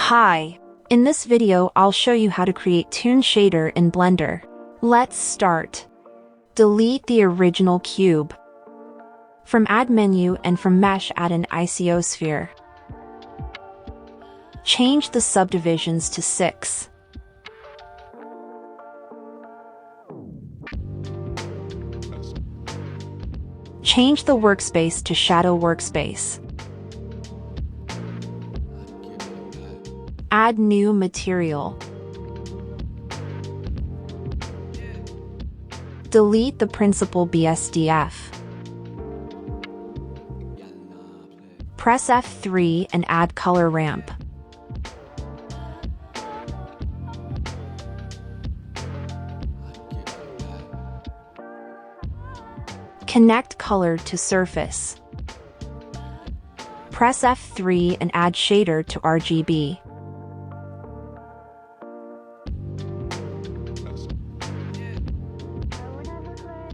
Hi! In this video I'll show you how to create toon shader in Blender. Let's start. Delete the original cube. From Add menu and from Mesh add an icosphere. Change the subdivisions to 6. Change the workspace to shadow workspace. Add new material. Delete the principal BSDF. Press F3 and add color ramp. Connect color to surface. Press F3 and add shader to RGB.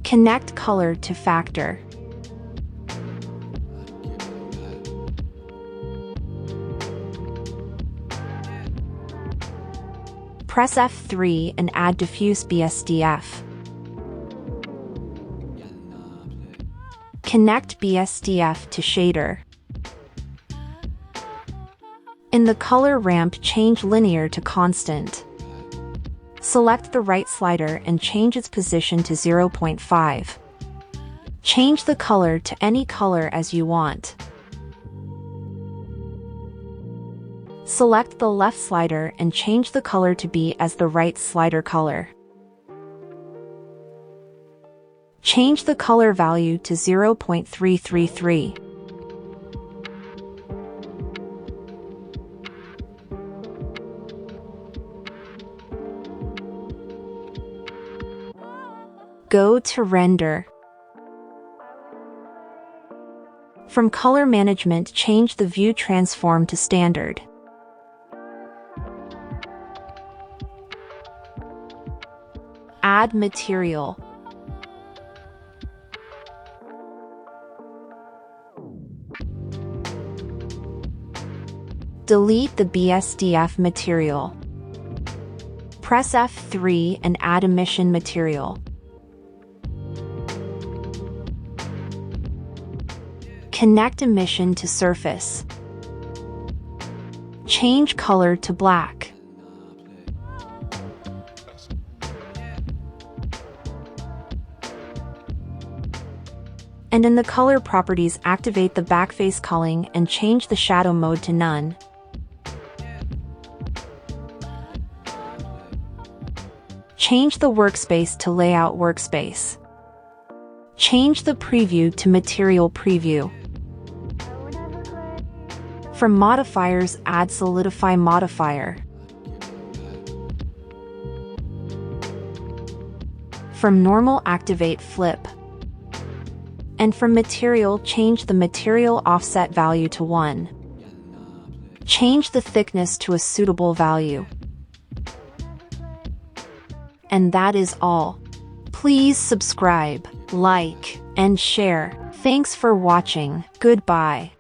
Connect color to factor. Press F3 and add diffuse BSDF. Connect BSDF to shader. In the color ramp, change linear to constant. Select the right slider and change its position to 0.5. Change the color to any color as you want. Select the left slider and change the color to be as the right slider color. Change the color value to 0.333. Go to Render. From Color Management, change the View Transform to Standard. Add material. Delete the BSDF material. Press F3 and add emission material. Connect emission to surface. Change color to black. And in the color properties, activate the backface culling and change the shadow mode to none. Change the workspace to layout workspace. Change the preview to material preview. From modifiers, add solidify modifier. From normal, activate flip. And from material, change the material offset value to 1. Change the thickness to a suitable value. And that is all. Please subscribe, like, and share. Thanks for watching. Goodbye.